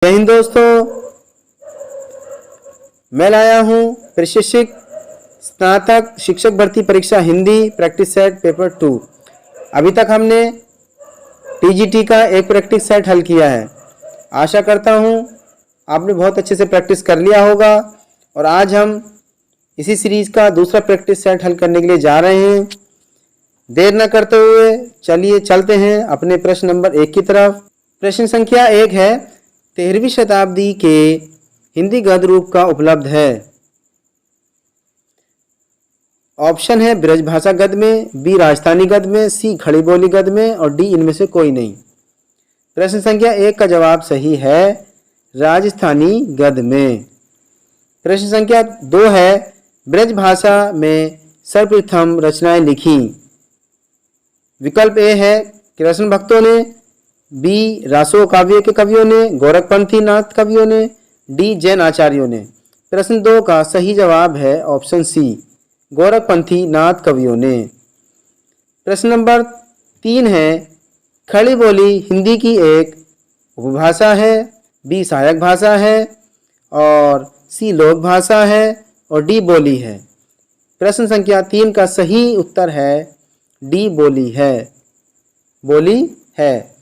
जय हिंद दोस्तों, मैं लाया हूँ प्रशिक्षक स्नातक शिक्षक भर्ती परीक्षा हिंदी प्रैक्टिस सेट पेपर 2। अभी तक हमने टीजीटी का एक प्रैक्टिस सेट हल किया है। आशा करता हूँ आपने बहुत अच्छे से प्रैक्टिस कर लिया होगा और आज हम इसी सीरीज़ का दूसरा प्रैक्टिस सेट हल करने के लिए जा रहे हैं। देर न करते हुए चलिए चलते हैं अपने प्रश्न नंबर 1 की तरफ। प्रश्न संख्या 1 है, 13वीं शताब्दी के हिंदी गद्य रूप का उपलब्ध है। ऑप्शन है ब्रज भाषा गद्य में, बी राजस्थानी गद्य में, सी खड़ी बोली गद्य में और डी इनमें से कोई नहीं। प्रश्न संख्या 1 का जवाब सही है राजस्थानी गद्य में। प्रश्न संख्या 2 है, ब्रज भाषा में सर्वप्रथम रचनाएं लिखी। विकल्प ए है कृष्ण भक्तों ने, बी रासो काव्य के कवियों ने, गोरखपंथी नाथ कवियों ने, डी जैन आचार्यों ने। प्रश्न 2 का सही जवाब है ऑप्शन सी, गोरखपंथी नाथ कवियों ने। प्रश्न नंबर 3 है, खड़ी बोली हिंदी की एक उपभाषा है, बी सहायक भाषा है और सी लोक भाषा है और डी बोली है। प्रश्न संख्या 3 का सही उत्तर है डी बोली है, बोली है।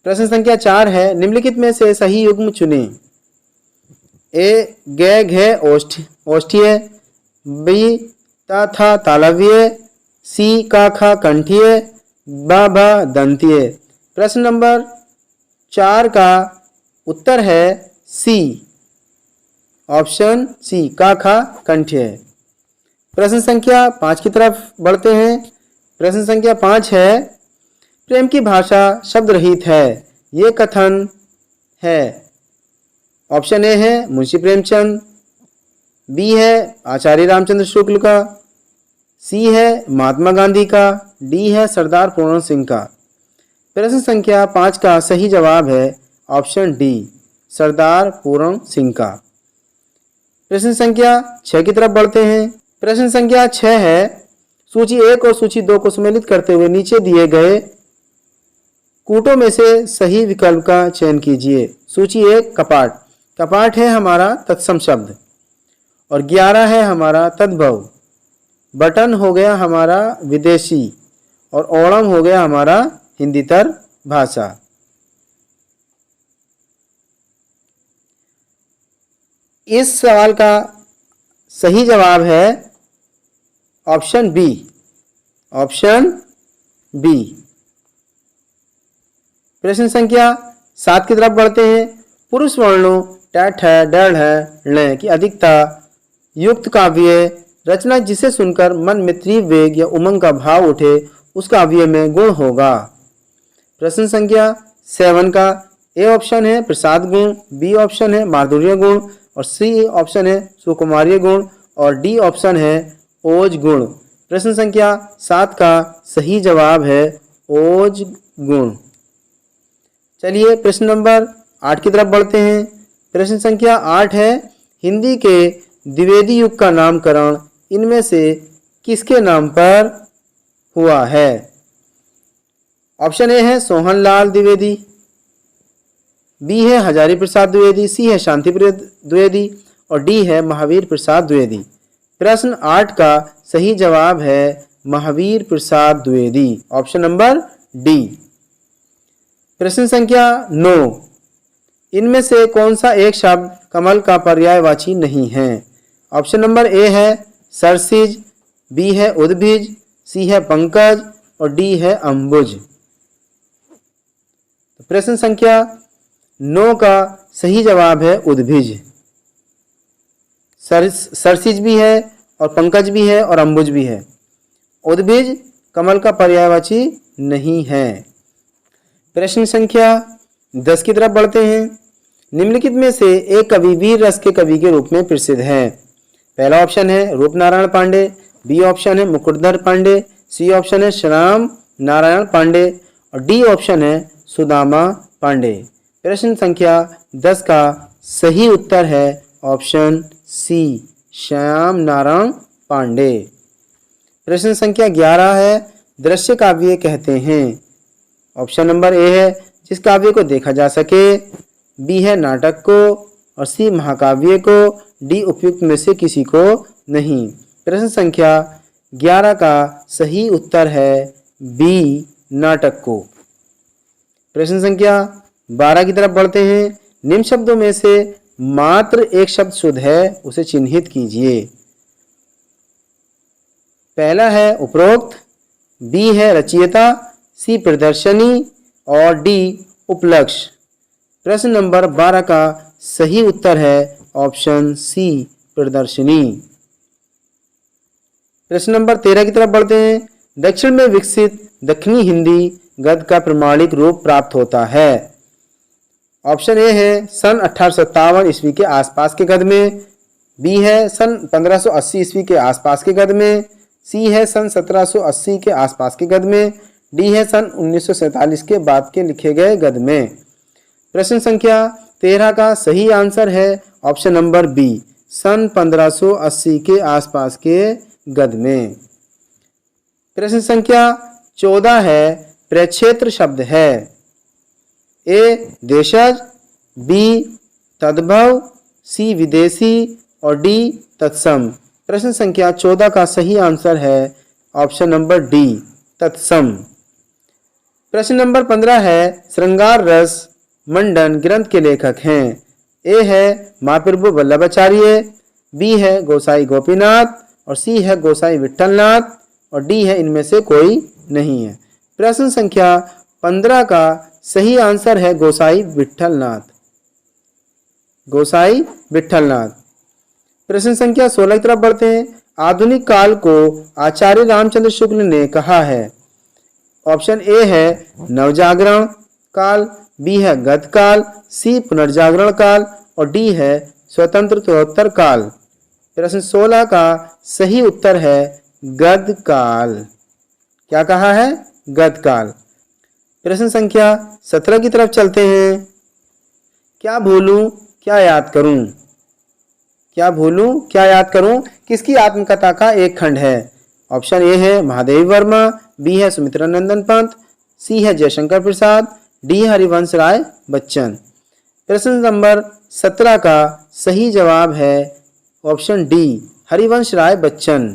प्रश्न संख्या 4 है, निम्नलिखित में से सही युग्म चुने। ए गे घे ओष्ठीय, बी ता था तालव्य, सी का खा कंठीय, बा भा दंतीय। प्रश्न नंबर 4 का उत्तर है सी, ऑप्शन सी का खा कंठीय। प्रश्न संख्या 5 की तरफ बढ़ते हैं। प्रश्न संख्या 5 है, प्रेम की भाषा शब्द रहित है, ये कथन है। ऑप्शन ए है मुंशी प्रेमचंद, बी है आचार्य रामचंद्र शुक्ल का, सी है महात्मा गांधी का, डी है सरदार पूर्ण सिंह का। प्रश्न संख्या 5 का सही जवाब है ऑप्शन डी, सरदार पूर्ण सिंह का। प्रश्न संख्या 6 की तरफ बढ़ते हैं। प्रश्न संख्या 6 है, सूची 1 और सूची 2 को सम्मिलित करते हुए नीचे दिए गए कूटों में से सही विकल्प का चयन कीजिए। सूची 1 कपाट, कपाट है हमारा तत्सम शब्द और 11 है हमारा तद्भव। बटन हो गया हमारा विदेशी और ओणम हो गया हमारा हिंदीतर भाषा। इस सवाल का सही जवाब है ऑप्शन बी, ऑप्शन बी। प्रश्न संख्या 7 की तरफ बढ़ते हैं। पुरुष वर्णों टैठ है, डैढ़ है, ण की अधिकता युक्त काव्य रचना जिसे सुनकर मन में तीव्र वेग या उमंग का भाव उठे उस काव्य में गुण होगा। प्रश्न संख्या 7 का ए ऑप्शन है प्रसाद गुण, बी ऑप्शन है माधुर्य गुण और सी ऑप्शन है सुकुमारी गुण और डी ऑप्शन है ओज गुण। प्रश्न संख्या 7 का सही जवाब है ओज गुण। चलिए प्रश्न नंबर 8 की तरफ बढ़ते हैं। प्रश्न संख्या 8 है, हिंदी के द्विवेदी युग का नामकरण इनमें से किसके नाम पर हुआ है। ऑप्शन ए है सोहनलाल द्विवेदी, बी है हजारी प्रसाद द्विवेदी, सी है शांति द्विवेदी और डी है महावीर प्रसाद द्विवेदी। प्रश्न 8 का सही जवाब है Mahavir Prasad Dwivedi, option number D. प्रश्न संख्या 9, इनमें से कौन सा एक शब्द कमल का पर्यायवाची नहीं है। ऑप्शन नंबर ए है सरसिज, बी है उद्भिज, सी है पंकज और डी है अंबुज। प्रश्न संख्या 9 का सही जवाब है उद्भिज। सरसिज भी है और पंकज भी है और अंबुज भी है। उद्भिज कमल का पर्यायवाची नहीं है। प्रश्न संख्या 10 की तरफ बढ़ते हैं। निम्नलिखित में से एक कवि वीर रस के कवि के रूप में प्रसिद्ध है। पहला ऑप्शन है रूपनारायण पांडे, बी ऑप्शन है मुकुटधर पांडे, सी ऑप्शन है श्याम नारायण पांडे और डी ऑप्शन है सुदामा पांडे। प्रश्न संख्या 10 का सही उत्तर है ऑप्शन सी, श्याम नारायण पांडे। प्रश्न संख्या 11 है, दृश्य काव्य कहते हैं। ऑप्शन नंबर ए है जिस काव्य को देखा जा सके, बी है नाटक को और सी महाकाव्य को, डी उपयुक्त में से किसी को नहीं। प्रश्न संख्या 11 का सही उत्तर है बी नाटक को। प्रश्न संख्या 12 की तरफ बढ़ते हैं। निम्न शब्दों में से मात्र एक शब्द शुद्ध है, उसे चिन्हित कीजिए। पहला है उपरोक्त, बी है रचयिता, सी प्रदर्शनी और डी उपलक्ष्य। प्रश्न नंबर 12 का सही उत्तर है ऑप्शन सी प्रदर्शनी। प्रश्न नंबर 13 की तरफ बढ़ते हैं। दक्षिण में विकसित दक्षिणी हिंदी गद्य का प्रमाणिक रूप प्राप्त होता है। ऑप्शन ए है सन 1857 ईस्वी के आसपास के गद्य में, बी है सन 1580 ईस्वी के आसपास के गद्य में, सी है सन 1780 के आसपास के गद्य में, डी है सन 1947 के बाद के लिखे गए गद्य में। प्रश्न संख्या 13 का सही आंसर है ऑप्शन नंबर बी सन 1580 के आसपास के गद्य में। प्रश्न संख्या 14 है प्रक्षेत्र शब्द है। ए देशज, बी तद्भव, सी विदेशी और डी तत्सम। प्रश्न संख्या 14 का सही आंसर है ऑप्शन नंबर डी तत्सम। प्रश्न नंबर 15 है श्रृंगार रस मंडन ग्रंथ के लेखक हैं। ए है महाप्रभु वल्लभाचार्य, बी है गोसाई गोपीनाथ और सी है गोसाई विठलनाथ और डी है इनमें से कोई नहीं है। प्रश्न संख्या 15 का सही आंसर है गोसाई विठलनाथ, गोसाई विठलनाथ। प्रश्न संख्या 16 की तरफ बढ़ते हैं। आधुनिक काल को आचार्य रामचंद्र शुक्ल ने कहा है। ऑप्शन ए है नवजागरण काल, बी है गद्य काल, सी पुनर्जागरण काल और डी है स्वतंत्रोत्तर काल। प्रश्न 16 का सही उत्तर है गद्य काल। क्या कहा है? गद्य काल। प्रश्न संख्या 17 की तरफ चलते हैं। क्या भूलूं क्या याद करूं? क्या भूलूं क्या याद करूं किसकी आत्मकथा का एक खंड है? ऑप्शन ए है महादेवी वर्मा, बी है सुमित्रा नंदन पंत, सी है जयशंकर प्रसाद, डी हरिवंश राय बच्चन। प्रश्न नंबर 17 का सही जवाब है ऑप्शन डी हरिवंश राय बच्चन।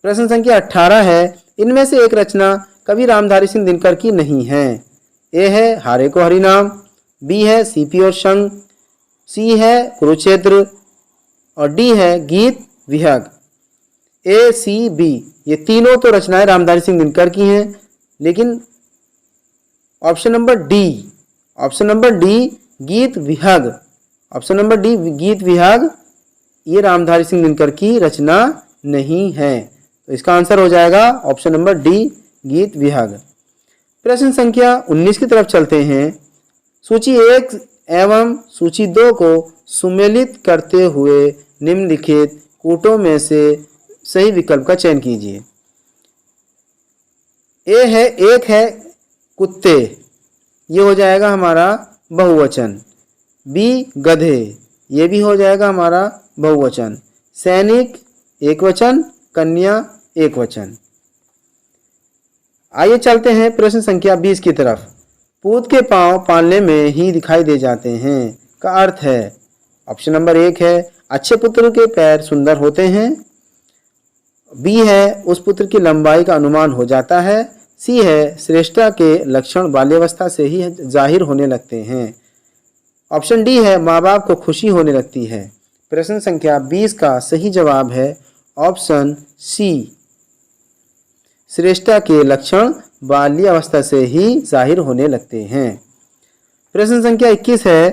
प्रश्न संख्या 18 है। इनमें से एक रचना कवि रामधारी सिंह दिनकर की नहीं है। ए है हारे को हरिनाम, बी है सीपी और संग, सी है कुरुक्षेत्र और डी है गीत विहग। ए सी बी ये तीनों तो रचनाएं रामधारी सिंह दिनकर की हैं, लेकिन ऑप्शन नंबर डी गीत विहग, ऑप्शन नंबर डी गीत विहग ये रामधारी सिंह दिनकर की रचना नहीं है। तो इसका आंसर हो जाएगा ऑप्शन नंबर डी गीत विहग। प्रश्न संख्या 19 की तरफ चलते हैं। सूची 1 एवं सूची 2 को सुमेलित करते हुए निम्नलिखित कूटों में से सही विकल्प का चयन कीजिए। ए है एक है कुत्ते, ये हो जाएगा हमारा बहुवचन। बी गधे, ये भी हो जाएगा हमारा बहुवचन। सैनिक एक वचन, कन्या एक वचन। आइए चलते हैं प्रश्न संख्या 20 की तरफ। पूत के पांव पालने में ही दिखाई दे जाते हैं का अर्थ है। ऑप्शन नंबर 1 है अच्छे पुत्र के पैर सुंदर होते हैं, बी है उस पुत्र की लंबाई का अनुमान हो जाता है, सी है श्रेष्ठता के लक्षण बाल्यावस्था से ही जाहिर होने लगते हैं, ऑप्शन डी है माँ बाप को खुशी होने लगती है। प्रश्न संख्या 20 का सही जवाब है ऑप्शन सी श्रेष्ठता के लक्षण बाल्यावस्था से ही जाहिर होने लगते हैं। प्रश्न संख्या 21 है।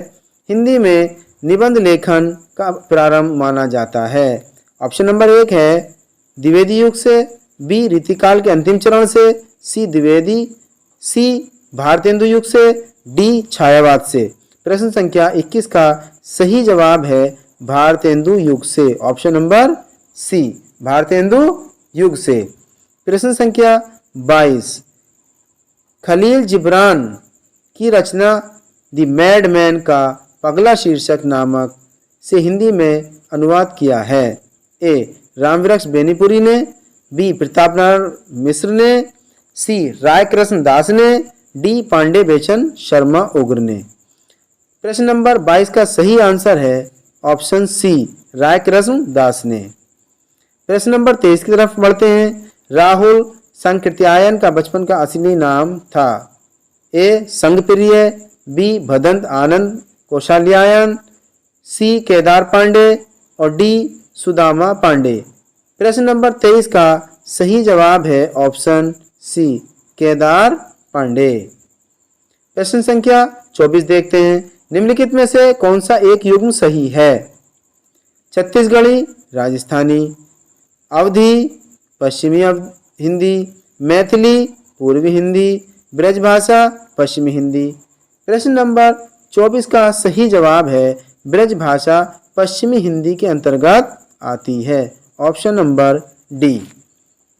हिंदी में निबंध लेखन का प्रारंभ माना जाता है। ऑप्शन नंबर 1 है द्विवेदी युग से, बी रीतिकाल के अंतिम चरण से, सी द्विवेदी, सी भारतेंदु युग से, डी छायावाद से। प्रश्न संख्या 21 का सही जवाब है भारतेंदु युग से, ऑप्शन नंबर सी भारतेंदु युग से। प्रश्न संख्या 22 खलील जिब्रान की रचना द मैडमैन का पगला शीर्षक नामक से हिंदी में अनुवाद किया है। ए रामवृक्ष बेनीपुरी ने, बी प्रताप नारायण मिश्र ने, सी राय कृष्ण दास ने, डी पांडे बेचन शर्मा उग्र ने। प्रश्न नंबर 22 का सही आंसर है ऑप्शन सी, राय कृष्ण दास ने। प्रश्न नंबर 23 की तरफ बढ़ते हैं। राहुल संकृत्यायन का बचपन का असली नाम था। ए संगप्रिय, बी भदंत आनंद कौशल्यायन, सी केदार पांडे और डी सुदामा पांडे। प्रश्न नंबर 23 का सही जवाब है ऑप्शन सी, केदार पांडे। प्रश्न संख्या 24 देखते हैं। निम्नलिखित में से कौन सा एक युग्म सही है? छत्तीसगढ़ी, राजस्थानी, अवधी पश्चिमी हिंदी, मैथिली पूर्वी हिंदी, ब्रजभाषा पश्चिमी हिंदी। प्रश्न नंबर 24 का सही जवाब है ब्रजभाषा पश्चिमी हिंदी के अंतर्गत आती है, ऑप्शन नंबर डी।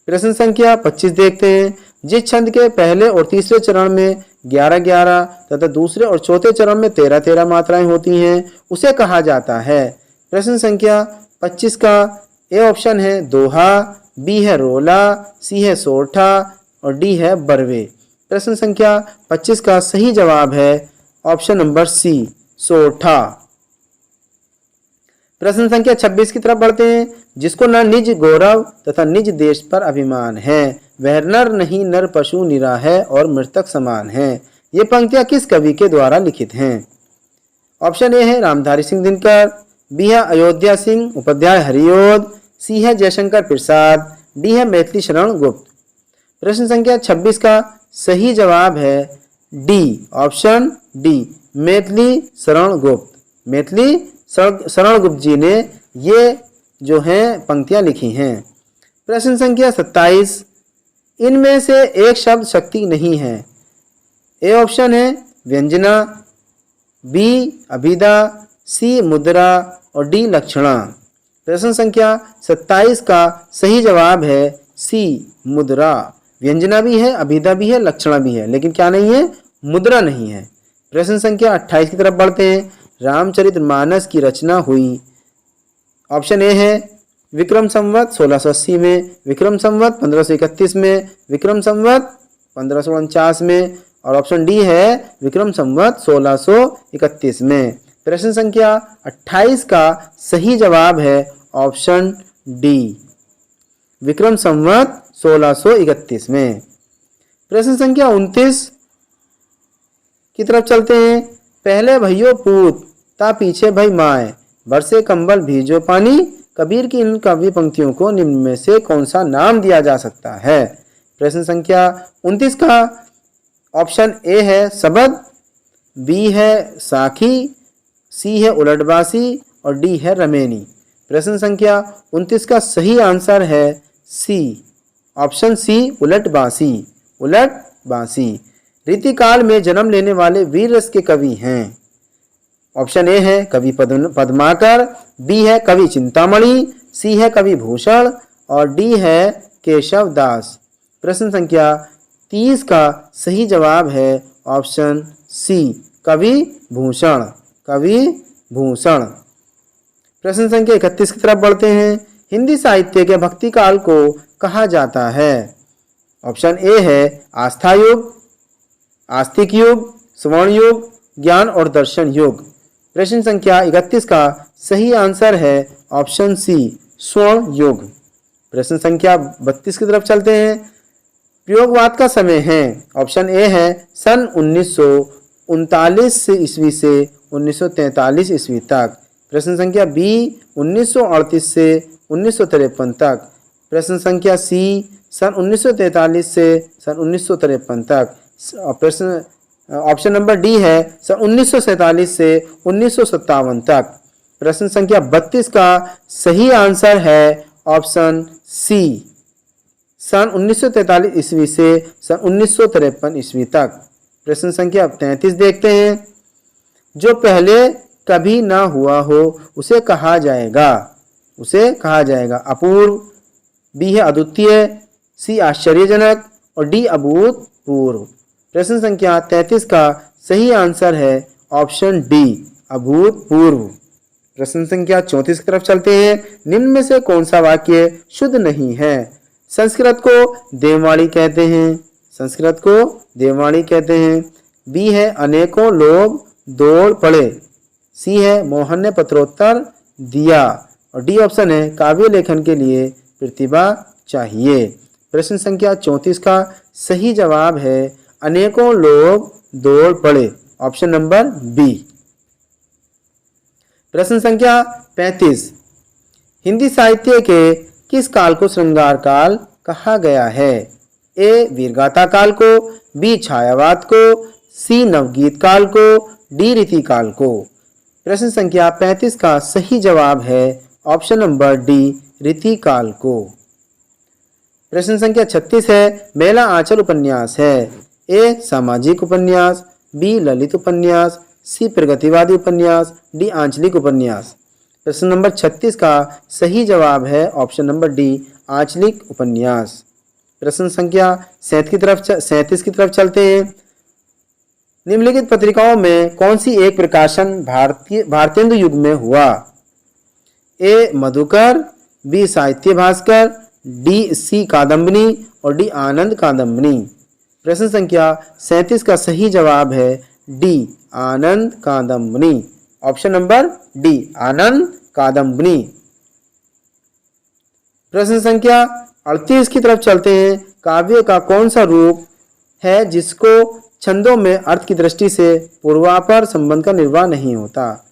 प्रश्न संख्या 25 देखते हैं। जिस छंद के पहले और तीसरे चरण में 11-11 तथा दूसरे और चौथे चरण में 13-13 मात्राएं होती हैं उसे कहा जाता है। प्रश्न संख्या 25 का ए ऑप्शन है दोहा, बी है रोला, सी है सोरठा और डी है बरवे। प्रश्न संख्या 25 का सही जवाब है ऑप्शन नंबर सी, सोरठा। प्रश्न संख्या 26 की तरफ बढ़ते हैं। जिसको न निज गौरव तथा निज देश पर अभिमान है, वह नर नहीं नर पशु निरा है और मृतक समान है। ये पंक्तियां किस कवि के द्वारा लिखित हैं? ऑप्शन ए है रामधारी सिंह दिनकर, बी है अयोध्या सिंह उपाध्याय हरिओद, सी है जयशंकर प्रसाद, डी है मैथिली शरण गुप्त। प्रश्न संख्या 26 का सही जवाब है D, option D, Maithili Sharan Gupt. Maithili Sharan Gupt जी ने ये जो हैं पंक्तियां लिखी हैं। प्रश्न संख्या 27, इनमें से एक शब्द शक्ति नहीं है। ए ऑप्शन है व्यंजना, बी अभिदा, सी मुद्रा और डी लक्षणा। प्रश्न संख्या 27 का सही जवाब है सी, मुद्रा। व्यंजना भी है, अभिदा भी है, लक्षणा भी है, लेकिन क्या नहीं है? मुद्रा नहीं है। प्रश्न संख्या 28 की तरफ बढ़ते हैं। रामचरितमानस की रचना हुई। ऑप्शन ए है विक्रम संवत 1680 में, विक्रम संवत 1531 में, विक्रम संवत 1549 में और ऑप्शन डी है विक्रम संवत 1631 में। प्रश्न संख्या 28 का सही जवाब है ऑप्शन डी, विक्रम संवत 1631 में। प्रश्न संख्या 29 की तरफ चलते हैं। पहले भइयो पूत ता पीछे भई माए, बरसे कंबल भीजो पानी। कबीर की इन काव्य पंक्तियों को निम्न में से कौन सा नाम दिया जा सकता है? प्रश्न संख्या 29 का ऑप्शन ए है सबद, बी है साखी, सी है उलटबासी और डी है रमेनी। प्रश्न संख्या 29 का सही आंसर है सी, ऑप्शन सी, उलटबासी। उलटबासी रीतिकाल में जन्म लेने वाले वीर रस के कवि हैं। ऑप्शन ए है कवि पद्माकर, बी है कवि चिंतामणि, सी है कवि भूषण और डी है केशव दास। प्रश्न संख्या 30 का सही जवाब है ऑप्शन सी, कवि भूषण। कवि भूषण। प्रश्न संख्या 31 की तरफ बढ़ते हैं। हिंदी साहित्य के भक्ति काल को कहा जाता है। ऑप्शन ए है आस्था युग, आस्तिक युग, स्वर्ण युग, ज्ञान और दर्शन युग। प्रश्न संख्या 31 का सही आंसर है ऑप्शन सी, स्वर्ण युग। प्रश्न संख्या 32 की तरफ चलते हैं। प्रयोगवाद का समय है। ऑप्शन ए है सन 1939 से ईस्वी से 1943 ईस्वी तक। प्रश्न संख्या बी 1938 से 1953 तक। प्रश्न संख्या सी सन 1943 से सन 1953 तक। प्रश्न ऑप्शन नंबर डी है सन 1947 से 1957 तक। प्रश्न संख्या 32 का सही आंसर है ऑप्शन सी, सन 1943 ईस्वी से सन 1953 ईस्वी तक। प्रश्न संख्या 33 देखते हैं। जो पहले कभी ना हुआ हो उसे कहा जाएगा। उसे कहा जाएगा अपूर्व, बी है अद्वितीय, सी आश्चर्यजनक और डी अभूतपूर्व। प्रश्न संख्या 33 का सही आंसर है ऑप्शन डी, अभूतपूर्व। प्रश्न संख्या 34 की तरफ चलते हैं। निम्न में से कौन सा वाक्य शुद्ध नहीं है? संस्कृत को देववाणी कहते हैं। संस्कृत को देववाणी कहते हैं। बी है अनेकों लोग दौड़ पड़े। सी है मोहन ने पत्रोत्तर दिया। और डी ऑप्शन है काव्य लेखन के लिए प्रतिभा चाहिए। प्रश्न संख्या 34 का सही जवाब है अनेकों लोग दौड़ पड़े। Option number B. प्रश्न संख्या 35 हिंदी साहित्य के किस काल को श्रृंगार काल कहा गया है? ए वीरगाथा काल को, बी छायावाद को, सी नवगीत काल को, डी रीति काल को। प्रश्न संख्या 35 का सही जवाब है ऑप्शन नंबर डी रीति काल को। प्रश्न संख्या 36 है मेला आंचल उपन्यास है। ए सामाजिक उपन्यास, बी ललित उपन्यास, सी प्रगतिवादी उपन्यास, डी आंचलिक उपन्यास। प्रश्न नंबर 36 का सही जवाब है ऑप्शन नंबर डी आंचलिक उपन्यास। प्रश्न संख्या 37 की तरफ चलते हैं। निम्नलिखित पत्रिकाओं में कौन सी एक प्रकाशन भारतेंदु युग में हुआ? ए मधुकर, बी साहित्य भास्कर, डी सी कादम्बनी और डी आनंद कादम्बनी। प्रश्न संख्या 37 का सही जवाब है डी आनंद कादम्बनी। ऑप्शन नंबर डी आनंद कादम्बनी। प्रश्न संख्या 38 की तरफ चलते हैं। काव्य का कौन सा रूप है जिसको छंदों में अर्थ की दृष्टि से पूर्वापर संबंध का निर्वाह नहीं होता?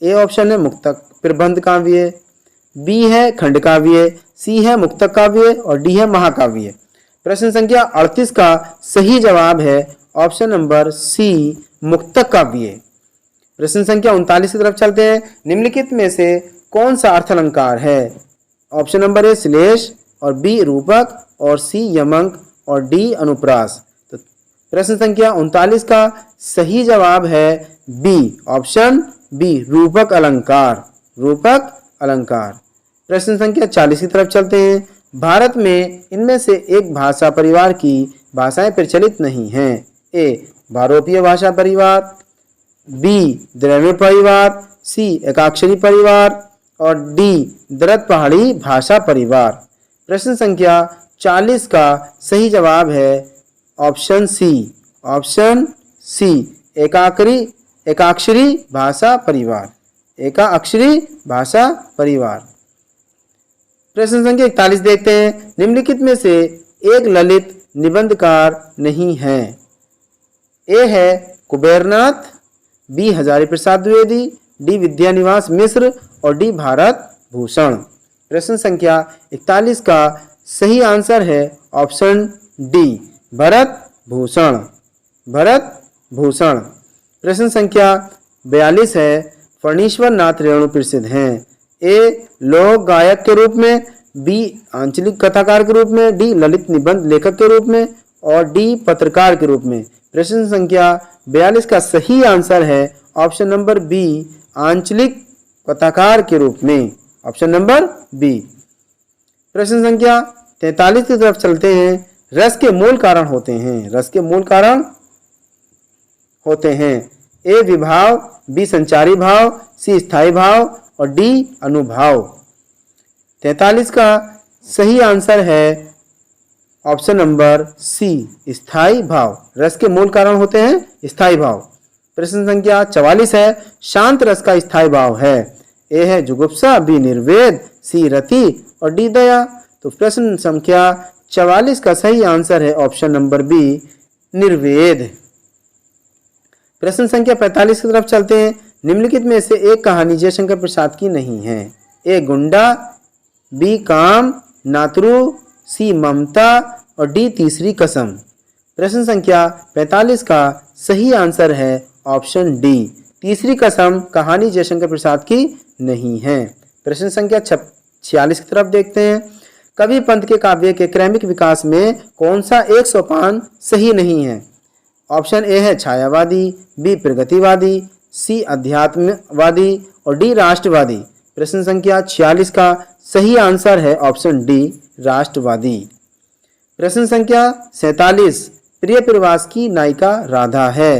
ए ऑप्शन है मुक्तक प्रबंध काव्य, बी है खंड काव्य, सी है मुक्तक काव्य और डी है महाकाव्य। प्रश्न संख्या 38 का सही जवाब है ऑप्शन नंबर सी मुक्तक काव्य। प्रश्न संख्या 39 की तरफ चलते हैं। निम्नलिखित में से कौन सा अर्थ अलंकार है? ऑप्शन नंबर ए श्लेष और बी रूपक और सी यमक और डी अनुप्रास। तो प्रश्न संख्या 39 का सही जवाब है बी ऑप्शन बी रूपक अलंकार। रूपक अलंकार। प्रश्न संख्या 40 की तरफ चलते हैं। भारत में इनमें से एक भाषा परिवार की भाषाएं प्रचलित नहीं हैं। ए भारोपीय भाषा परिवार, बी द्रविड़ परिवार, सी एकाक्षरी परिवार और डी द्रत पहाड़ी भाषा परिवार। प्रश्न संख्या 40 का सही जवाब है ऑप्शन सी। ऑप्शन सी एकाक्षरी भाषा परिवार। एकाक्षरी भाषा परिवार। प्रश्न संख्या 41 देखते हैं। निम्नलिखित में से एक ललित निबंधकार नहीं है। ए है कुबेरनाथ, बी हजारी प्रसाद द्विवेदी, डी विद्यानिवास मिश्र और डी भारत भूषण। प्रश्न संख्या 41 का सही आंसर है ऑप्शन डी भरत भूषण। भरत भूषण। प्रश्न संख्या 42 है फणीश्वर नाथ रेणु प्रसिद्ध हैं। ए लोक गायक के रूप में, बी आंचलिक कथाकार के रूप में, डी ललित निबंध लेखक के रूप में और डी पत्रकार के रूप में। प्रश्न संख्या 42 का सही आंसर है ऑप्शन नंबर बी आंचलिक कथाकार के रूप में। Option number B. प्रश्न संख्या 43 की तरफ चलते हैं। रस के मूल कारण होते हैं। रस के मूल कारण होते हैं। ए विभाव, बी संचारी भाव, सी स्थायी भाव और डी अनुभाव। 43 का सही आंसर है ऑप्शन नंबर सी स्थायी भाव। रस के मूल कारण होते हैं स्थायी भाव। प्रश्न संख्या 44 है शांत रस का स्थायी भाव है। ए है जुगुप्सा, बी निर्वेद, सी रति और डी दया। तो प्रश्न संख्या 44 का सही आंसर है ऑप्शन नंबर बी निर्वेद। प्रश्न संख्या 45 की तरफ चलते हैं। निम्नलिखित में से एक कहानी जयशंकर प्रसाद की नहीं है। ए गुंडा, बी काम नातरू, सी ममता और डी तीसरी कसम। प्रश्न संख्या 45 का सही आंसर है ऑप्शन डी तीसरी कसम कहानी जयशंकर प्रसाद की नहीं है। प्रश्न संख्या 46 की तरफ देखते हैं। कवि पंत के काव्य के क्रमिक विकास में कौन सा एक सोपान सही नहीं है? ऑप्शन ए है छायावादी, बी प्रगतिवादी, सी अध्यात्मवादी और डी राष्ट्रवादी। प्रश्न संख्या 46 का सही आंसर है ऑप्शन डी राष्ट्रवादी। प्रश्न संख्या 47 प्रिय प्रवास की नायिका राधा है।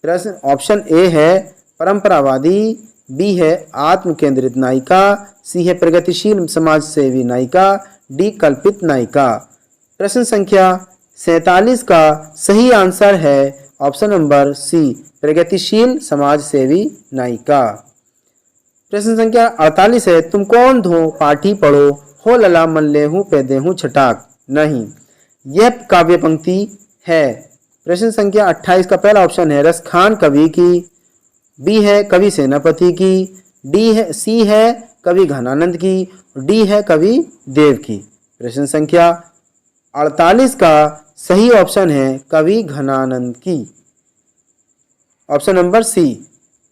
प्रश्न ऑप्शन ए है परंपरावादी, बी है आत्म केंद्रित नायिका, सी है प्रगतिशील समाज सेवी नायिका, डी कल्पित नायिका। प्रश्न संख्या 47 का सही आंसर है ऑप्शन नंबर सी प्रगतिशील समाज सेवी नायिका। प्रश्न संख्या 48 है, तुम कौन धो पाठी पढ़ो, हो लला मन लेहूं पे देहूं छटाक। नहीं, यह काव्य पंक्ति है। प्रश्न संख्या 28 का पहला ऑप्शन है रसखान कवि की, बी है कवि सेनापति की, सी है कवि घनानंद की, डी है कवि देव की। प्रश्न संख्या 48 का सही ऑप्शन है कवि घनानंद की, ऑप्शन नंबर सी।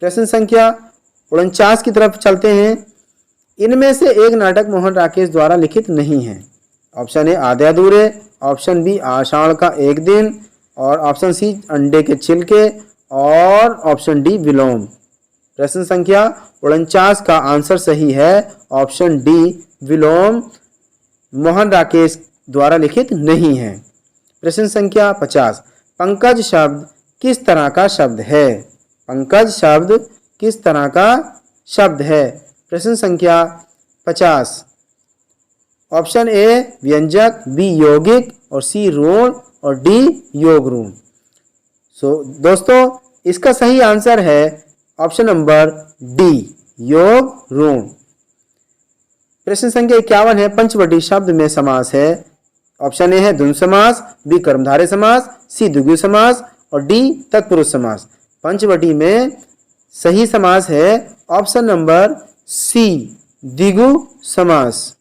प्रश्न संख्या 49 की तरफ चलते हैं। इनमें से एक नाटक मोहन राकेश द्वारा लिखित नहीं है। ऑप्शन ए आधे अधूरे, ऑप्शन बी आषाढ़ का एक दिन, और ऑप्शन सी अंडे के छिलके, और ऑप्शन डी विलोम। प्रश्न संख्या 49 का आंसर सही है ऑप्शन डी विलोम, मोहन राकेश द्वारा लिखित नहीं है। प्रश्न संख्या 50, पंकज शब्द किस तरह का शब्द है। पंकज शब्द किस तरह का शब्द है। प्रश्न संख्या 50, ऑप्शन ए व्यंजक, बी यौगिक, और सी ऋण, और डी योग ऋण। दोस्तों इसका सही आंसर है ऑप्शन नंबर डी योग ऋण। प्रश्न संख्या 51 है, पंचवटी शब्द में समास है। ऑप्शन ए है द्वंद्व समास, बी कर्मधारय समास, सी द्विगु समास, और डी तत्पुरुष समास। पंचवटी में सही समास है ऑप्शन नंबर सी द्विगु समास।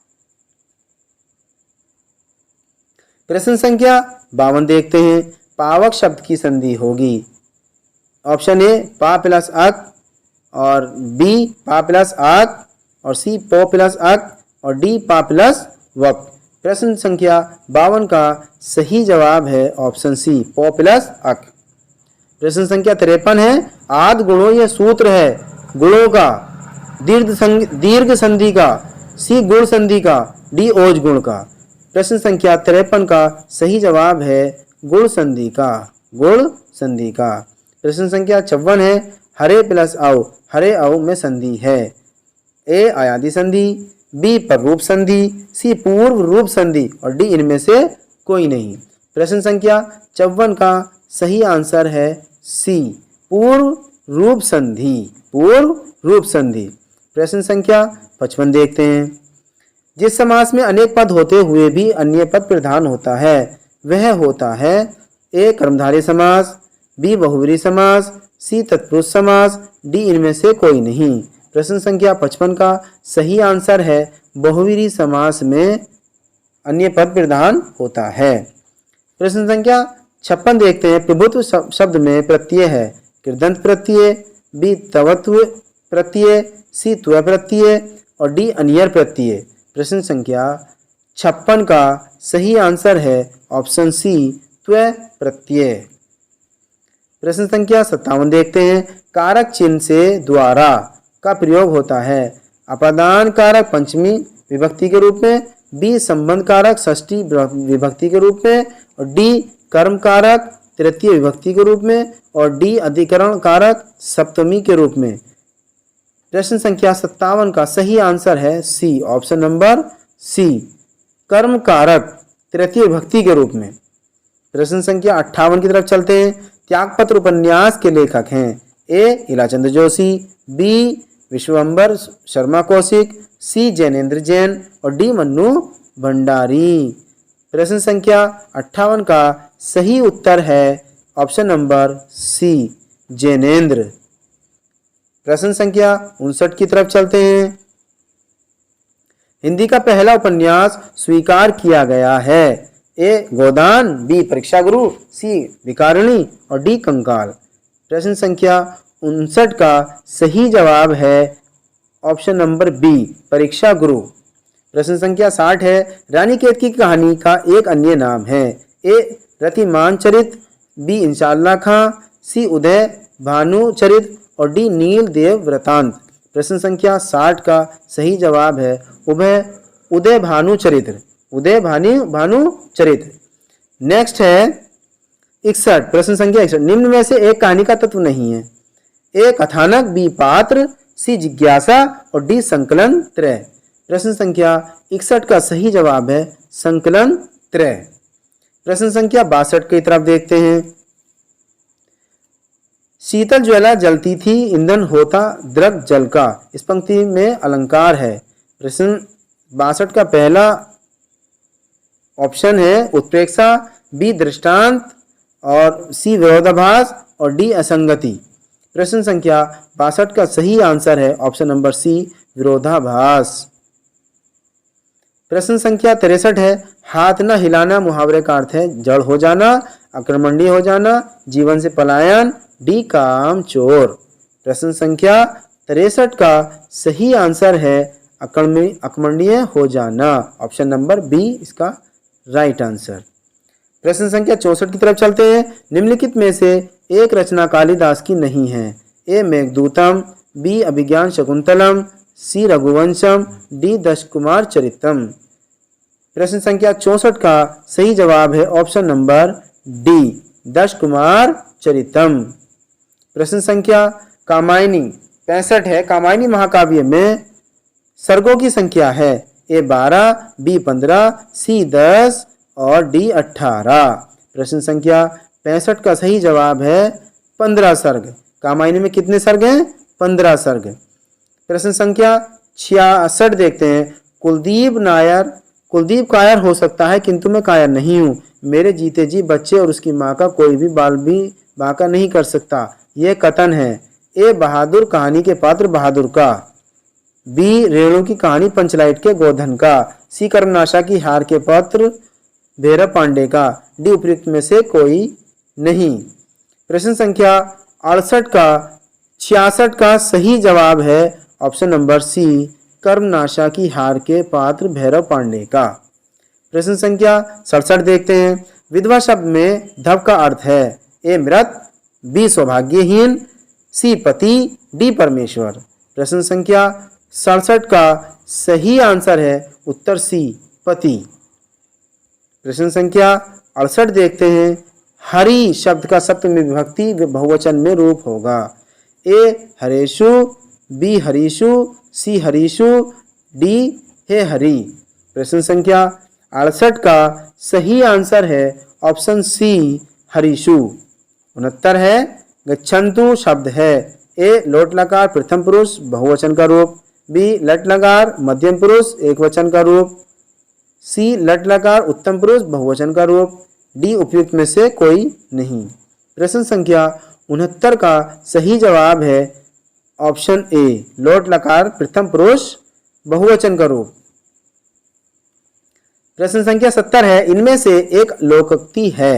प्रश्न संख्या 52 देखते हैं, पावक शब्द की संधि होगी। ऑप्शन ए पा प्लस अक, और बी पा प्लस आक, और सी पो प्लस अक, और डी पा प्लस वक। प्रश्न संख्या 52 का सही जवाब है ऑप्शन सी पो प्लस अक। प्रश्न संख्या 53 है, आद गुणों यह सूत्र है गुणों का, दीर्घ संधि का, सी गुण संधि का, डी ओज गुण का। प्रश्न संख्या 53 का सही जवाब है गुण संधि का, गुण संधि का। प्रश्न संख्या 54 है, हरे प्लस औ, हरे औ में संधि है। ए आयादी संधि, बी पर रूप संधि, सी पूर्व रूप संधि, और डी इनमें से कोई नहीं। प्रश्न संख्या 54 का सही आंसर है सी पूर्व रूप संधि, पूर्व रूप संधि। प्रश्न संख्या 55 देखते हैं, जिस समास में अनेक पद होते हुए भी अन्य पद प्रधान होता है वह होता है ए कर्मधारय समास, बी बहुव्रीहि समास, सी तत्पुरुष समास, डी इनमें से कोई नहीं। प्रश्न संख्या 55 का सही आंसर है बहुव्रीहि समास में अन्य पद प्रधान होता है। प्रश्न संख्या 56 देखते हैं, प्रभुत्व शब्द में प्रत्यय है कृदंत प्रत्यय, बी तवत्व प्रत्यय, सी त्व प्रत्यय, और डी अनियर प्रत्यय। प्रश्न संख्या 56 का सही आंसर है ऑप्शन सी त्व प्रत्यय। प्रश्न संख्या 57 देखते हैं, कारक चिन्ह से द्वारा का प्रयोग होता है। अपादान कारक पंचमी विभक्ति के रूप में, बी संबंध कारक षष्ठी विभक्ति के रूप में, और डी कर्म कारक तृतीय विभक्ति के रूप में, और डी अधिकरण कारक सप्तमी के रूप में। प्रश्न संख्या 57 का सही आंसर है सी ऑप्शन नंबर सी कर्म कारक तृतीय विभक्ति के रूप में। प्रश्न संख्या 58 की तरफ चलते हैं, त्यागपत्र उपन्यास के लेखक हैं ए इलाचंद्र जोशी, बी विश्वंभर शर्मा कौशिक, सी जैनेन्द्र जैन, और डी मन्नू भंडारी। प्रश्न संख्या 58 का सही उत्तर है ऑप्शन नंबर सी जैनेन्द्र। प्रश्न संख्या 59 की तरफ चलते हैं, हिंदी का पहला उपन्यास स्वीकार किया गया है ए गोदान, बी परीक्षा गुरु, सी विकारिणी, और डी कंकाल। प्रश्न संख्या 59 का सही जवाब है ऑप्शन नंबर बी परीक्षा गुरु। प्रश्न संख्या 60 है, रानी केतकी की कहानी का एक अन्य नाम है ए रतिमान चरित, बी इंशाअल्लाह खां, सी उदय भानु चरित, और डी नील देव वृतांत। प्रश्न संख्या 60 का सही जवाब है उदय भानु चरित्र, उदय भानु चरित्र। नेक्स्ट है 61, प्रश्न संख्या 61, निम्न में से एक कहानी का तत्व नहीं है ए कथानक, बी पात्र, सी जिज्ञासा, और डी संकलन त्रय। प्रश्न संख्या 61 का सही जवाब है संकलन त्रय। प्रश्न संख्या 62 की तरफ देखते हैं, शीतल ज्वाला जलती थी, ईंधन होता द्रव जल का। इस पंक्ति में अलंकार है। प्रश्न 62 का पहला ऑप्शन है उत्प्रेक्षा, बी दृष्टांत और सी विरोधाभास और डी असंगति। प्रश्न संख्या 62 का सही आंसर है ऑप्शन नंबर सी विरोधाभास। प्रश्न संख्या 63 है हाथ न हिलाना मुहावरे का अर्थ है जड़ हो जाना, अक्रमण्य हो जाना, जीवन से पलायन, डी काम चोर। प्रश्न संख्या 63 का सही आंसर है अकर्मण्य हो जाना, ऑप्शन नंबर बी इसका राइट आंसर। प्रश्न संख्या 64 की तरफ चलते हैं। निम्नलिखित में से एक रचना कालिदास की नहीं है। ए मेघदूतम, बी अभिज्ञान शकुंतलम, सी रघुवंशम, डी दश कुमार चरितम। प्रश्न संख्या 64 का सही जवाब है ऑप्शन नंबर डी दश कुमार चरितम। प्रश्न संख्या कामायनी 65 है। कामायनी महाकाव्य में सर्गों की संख्या है ए 12, बी 15, सी 10 और डी 18। प्रश्न संख्या 65 का सही जवाब है 15 सर्ग। कामायनी में कितने सर्ग हैं? 15 सर्ग। प्रश्न संख्या 66 देखते हैं। कुलदीप कायर हो सकता है किंतु मैं कायर नहीं हूँ। मेरे जीते जी बच्चे और उसकी माँ का कोई भी बाल भी बांका नहीं कर सकता। यह कथन है। ए बहादुर कहानी के पात्र बहादुर का, बी रेणु की कहानी पंचलाइट के गोधन का, सी कर्मनाशा की हार के पात्र भैरव पांडे का, डी उपयुक्त में से कोई नहीं। प्रश्न संख्या 66 का सही जवाब है ऑप्शन नंबर सी कर्मनाशा की हार के पात्र भैरव पांडे का। प्रश्न संख्या 67 देखते हैं। विधवा शब्द में धव का अर्थ है ए मृत, बी सौभाग्यहीन, सी पति, डी परमेश्वर। प्रश्न संख्या 67 का सही आंसर है उत्तर सी पति। प्रश्न संख्या 68 देखते हैं। हरि शब्द का सप्तमी विभक्ति बहुवचन में रूप होगा ए हरेशु, बी हरीशु, सी हरीशु, डी हे हरि। प्रश्न संख्या 68 का सही आंसर है ऑप्शन सी हरीशु। 69 है गच्छन्तु शब्द है ए लोट लकार प्रथम पुरुष बहुवचन का रूप, बी लट लकार मध्यम पुरुष एकवचन का रूप, सी लट लकार उत्तम पुरुष बहुवचन का रूप, डी उपयुक्त में से कोई नहीं। प्रश्न संख्या 69 का सही जवाब है ऑप्शन ए लोट लकार प्रथम पुरुष बहुवचन का रूप। प्रश्न संख्या 70 है। इनमें से एक लोकोक्ति है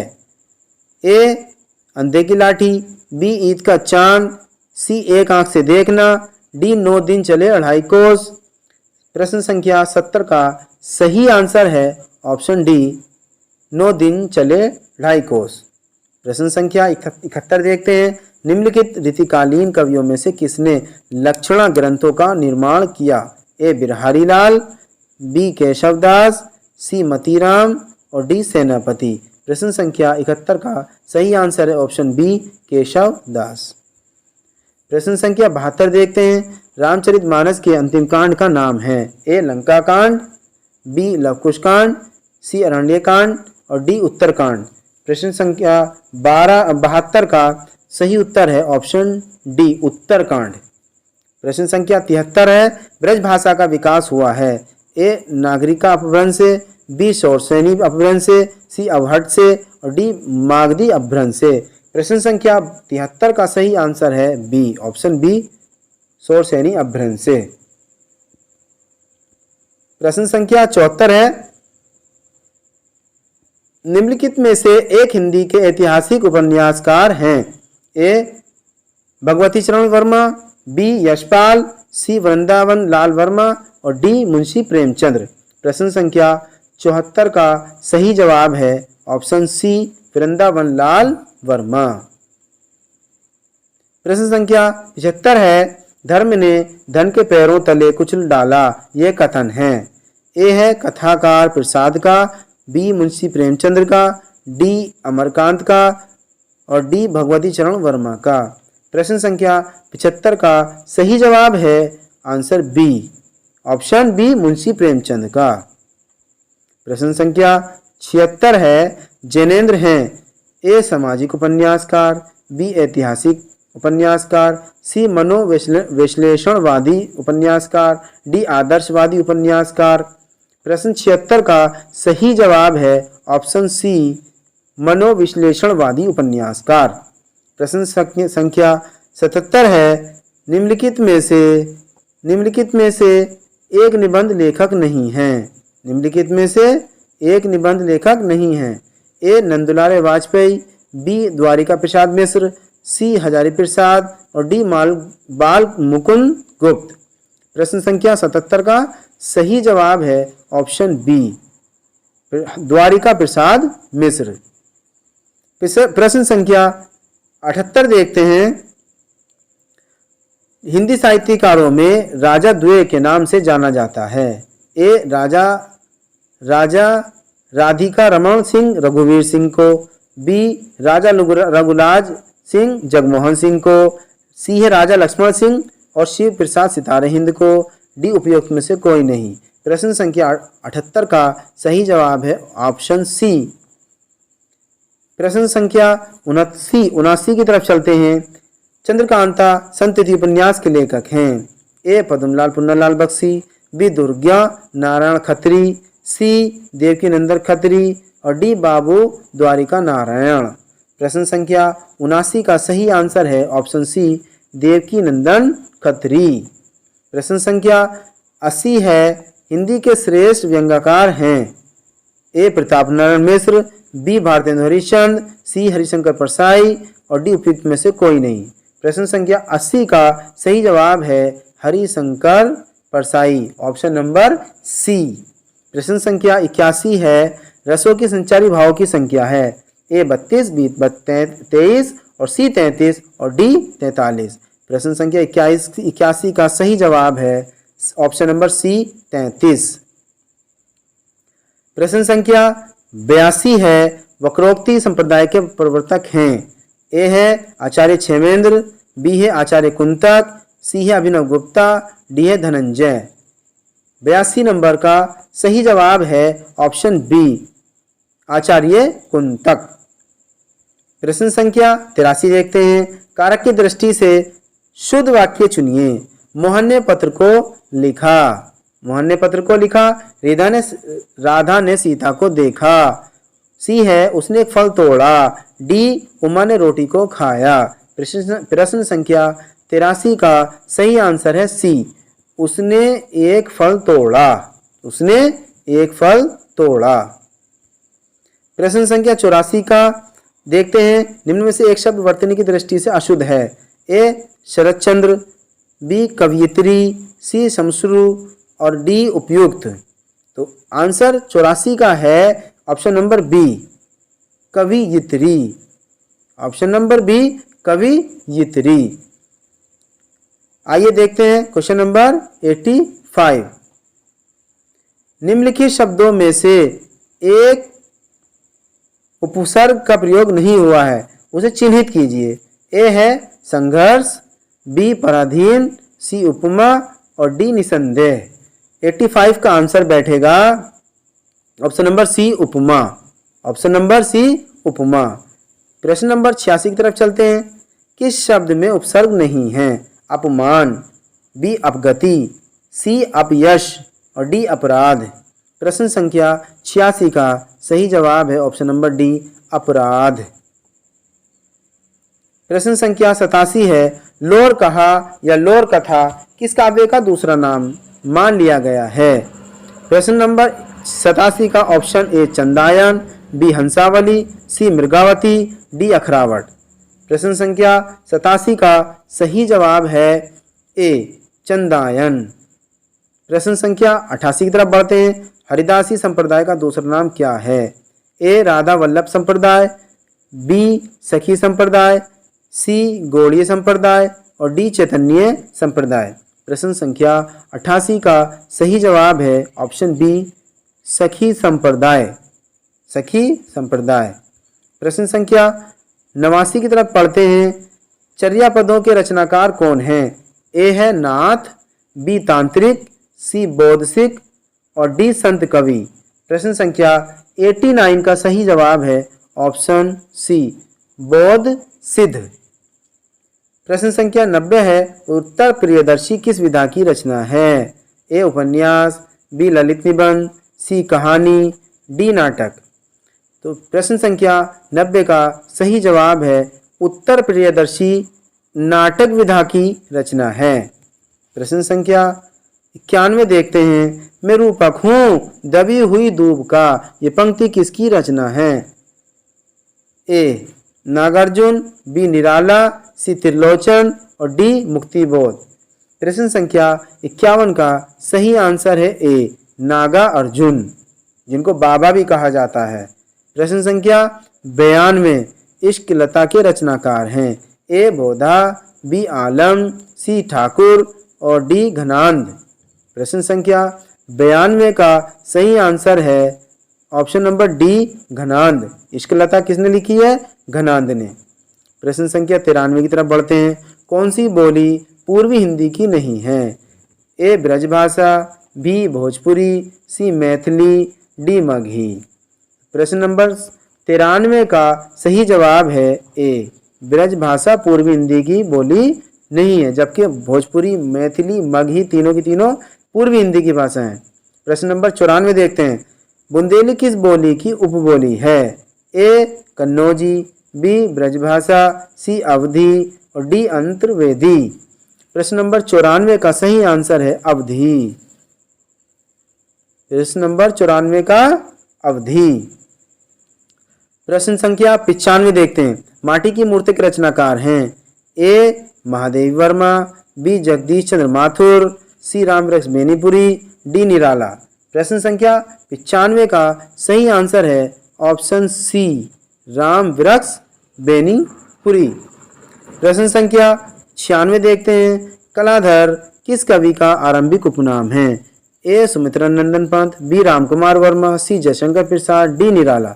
ए अंधे की लाठी, बी ईद का चांद, सी एक आंख से देखना, डी 9 दिन चले 2.5 कोस। प्रश्न संख्या 70 का सही आंसर है ऑप्शन डी 9 दिन चले 2.5 कोस। प्रश्न संख्या 71 देखते हैं। निम्नलिखित रीतिकालीन कवियों में से किसने लक्षणा ग्रंथों का निर्माण किया? ए बिरहारी लाल, बी केशवदास, सी मतीराम और डी सेनापति। प्रश्न संख्या 71 का सही आंसर है ऑप्शन बी केशवदास। प्रश्न संख्या 72 देखते हैं। रामचरितमानस के अंतिम कांड का नाम है ए लंका कांड, बी लवकुश कांड, सी अरण्य कांड और डी उत्तरकांड। प्रश्न संख्या 72 का सही उत्तर है ऑप्शन डी उत्तरकांड। प्रश्न संख्या 73 है। ब्रज भाषा का विकास हुआ है ए नागरिका अपभ्रंश से, बी शौरसेनी अपभ्रंश से, सी अवहट से और डी मागधी अपभ्रंश से। प्रश्न संख्या 73 का सही आंसर है बी ऑप्शन बी शौरसेनी अपभ्रंश से। प्रश्न संख्या 74 है। निम्नलिखित में से एक हिंदी के ऐतिहासिक उपन्यासकार हैं ए भगवती चरण वर्मा, बी यशपाल, सी वृंदावन लाल वर्मा और डी मुंशी प्रेमचंद्र। प्रश्न संख्या 74 का सही जवाब है ऑप्शन सी वृंदावन लाल वर्मा। प्रश्न संख्या 75 है। धर्म ने धन के पैरों तले कुचल डाला, यह कथन है ए है कथाकार प्रसाद का, बी मुंशी प्रेमचंद्र का, डी अमरकांत का और डी भगवती चरण वर्मा का। प्रश्न संख्या 75 का सही जवाब है answer B option B Munshi Premchand का। प्रश्न संख्या 76 है। जैनेन्द्र हैं ए सामाजिक उपन्यासकार, बी ऐतिहासिक उपन्यासकार, सी मनोविश्लेषणवादी उपन्यासकार, डी आदर्शवादी उपन्यासकार। प्रश्न 76 का सही जवाब है ऑप्शन सी मनोविश्लेषणवादी उपन्यासकार। प्रश्न संख्या 77 है निम्नलिखित में से एक निबंध लेखक नहीं है। निम्नलिखित में से एक निबंध लेखक नहीं है। ए नंदुलाल वाजपेयी, बी द्वारिका प्रसाद मिश्र, सी हजारी प्रसाद और डी बाल मुकुंद गुप्त। प्रश्न संख्या 77 का सही जवाब है ऑप्शन बी द्वारिका प्रसाद मिश्र। प्रश्न संख्या 78 देखते हैं। हिंदी साहित्यकारों में राजा द्वय के नाम से जाना जाता है। ए राजा राधिका रमन सिंह रघुवीर सिंह को, बी राजा रघुराज सिंह जगमोहन सिंह को, सी है राजा लक्ष्मण सिंह और शिव प्रसाद सितारे हिंद को, डी उपयुक्त में से कोई नहीं। प्रश्न संख्या 78 का सही जवाब है ऑप्शन सी। प्रश्न संख्या 79 की तरफ चलते हैं। चंद्रकांता संतति उपन्यास के लेखक हैं। ए पद्मलाल पुन्नालाल बख्शी, बी दुर्गा नारायण खत्री, सी देवकी नंदन खत्री और डी बाबू द्वारिका नारायण। प्रश्न संख्या 79 का सही आंसर है ऑप्शन सी देवकी नंदन खत्री। प्रश्न संख्या 80 है हिंदी के श्रेष्ठ व्यंग्यकार हैं। ए प्रताप नारायण मिश्र, बी भारतेंदु हरिश्चंद्र, सी हरिशंकर परसाई और डी उपयुक्त में से कोई नहीं। प्रश्न संख्या 80 का सही जवाब है Harishankar Parsai, option number C. प्रश्न संख्या 81 है रसों की संचारी भावों की संख्या है। ए 32, बी 23 और सी 33 और डी 43। प्रश्न संख्या 81 का सही जवाब है ऑप्शन नंबर सी 33। प्रश्न संख्या 82 है वक्रोक्ति संप्रदाय के प्रवर्तक हैं। ए है आचार्य क्षेमेंद्र, बी है आचार्य कुंतक, सी है अभिनव गुप्ता, डी है धनंजय। 82 नंबर का सही जवाब है ऑप्शन बी आचार्य कुंतक। प्रश्न संख्या 83 देखते हैं। कारक की दृष्टि से शुद्ध वाक्य चुनिए। मोहन ने पत्र को लिखा। राधा ने सीता को देखा। सी है उसने एक फल तोड़ा। डी उमा ने रोटी को खाया। प्रश्न संख्या 83 का सही आंसर है सी उसने एक फल तोड़ा। प्रश्न संख्या 84 का देखते हैं। निम्न में से एक शब्द वर्तनी की दृष्टि से अशुद्ध है। ए शरतचंद्र, बी कवियत्री, सी शमश्रु और डी उपयुक्त। तो आंसर 84 का है ऑप्शन नंबर बी कवियत्री। ऑप्शन नंबर बी कवियत्री। आइए देखते हैं क्वेश्चन नंबर 85। निम्नलिखित शब्दों में से एक उपसर्ग का प्रयोग नहीं हुआ है, उसे चिन्हित कीजिए। ए है संघर्ष, बी पराधीन, सी उपमा और डी निसंदेह। 85 का आंसर बैठेगा ऑप्शन नंबर सी उपमा। ऑप्शन नंबर सी उपमा। प्रश्न नंबर 86 की तरफ चलते हैं। किस शब्द में उपसर्ग नहीं है? अपमान, बी अपगति, सी अपयश और डी अपराध। प्रश्न संख्या 86 का सही जवाब है ऑप्शन नंबर डी अपराध। प्रश्न संख्या 87 है लोर कहा या लोर कथा किस काव्य का दूसरा नाम मान लिया गया है? प्रश्न नंबर 87 का option A Chandayan, B Hansavali, C Mrigavati, D Akhravat. प्रश्न संख्या 87 का सही जवाब है ए चंदायन। प्रश्न संख्या 88 की तरफ बढ़ते हैं। हरिदासी संप्रदाय का दूसरा नाम क्या है? ए राधा वल्लभ संप्रदाय, बी सखी संप्रदाय, सी गौड़ीय संप्रदाय और डी चैतन्य संप्रदाय। प्रश्न संख्या 88 का सही जवाब है ऑप्शन बी सखी संप्रदाय। सखी संप्रदाय। प्रश्न संख्या 89 की तरफ पढ़ते हैं। चर्या पदों के रचनाकार कौन हैं? ए है नाथ, बी तांत्रिक, सी बौद्ध सिख और डी संत कवि। प्रश्न संख्या 89 का सही जवाब है ऑप्शन सी बौद्ध सिद्ध। प्रश्न संख्या 90 है, उत्तर प्रियदर्शी किस विधा की रचना है? ए उपन्यास, बी ललित निबंध, सी कहानी, डी नाटक। तो प्रश्न संख्या 90 का सही जवाब है उत्तर प्रियदर्शी नाटक विधा की रचना है। प्रश्न संख्या 91 देखते हैं, मैं रूपक हूँ दबी हुई दूब का, ये पंक्ति किसकी रचना है? ए नागार्जुन, बी निराला, सी त्रिलोचन और डी मुक्तिबोध। प्रश्न संख्या 51 का सही आंसर है ए नागा अर्जुन, जिनको बाबा भी कहा जाता है। प्रश्न संख्या 92 इश्क लता के रचनाकार हैं? ए बोधा, बी आलम, सी ठाकुर और डी घनांद। प्रश्न संख्या 92 का सही आंसर है ऑप्शन नंबर डी घनांद। इश्क लता किसने लिखी है? घनांद ने। प्रश्न संख्या 93 की तरफ बढ़ते हैं, कौन सी बोली पूर्वी हिंदी की नहीं है? ए ब्रजभाषा, बी भोजपुरी, सी मैथिली, डी मगही। प्रश्न नंबर 93 का सही जवाब है ए ब्रजभाषा पूर्वी हिंदी की बोली नहीं है, जबकि भोजपुरी, मैथिली, मगही तीनों की तीनों पूर्वी हिंदी की भाषा हैं। प्रश्न नंबर 94 देखते हैं, बुंदेली किस बोली की उपबोली है? ए कन्नौजी, बी ब्रजभाषा, सी अवधी और डी अंतर्वेदी। प्रश्न नंबर 94 का सही आंसर है अवधी। प्रश्न नंबर 94 का अवधी। प्रश्न संख्या 95 देखते हैं, माटी की मूर्ति के रचनाकार हैं? ए महादेवी वर्मा, बी जगदीश चंद्र माथुर, सी रामवृक्ष बेनीपुरी, डी निराला। प्रश्न संख्या 95 का सही आंसर है ऑप्शन सी रामवृक्ष बेनीपुरी। प्रश्न संख्या 96 देखते हैं, कलाधर किस कवि का आरंभिक उपनाम है? ए सुमित्रा नंदन पंत, बी रामकुमार वर्मा, सी जयशंकर प्रसाद, डी निराला।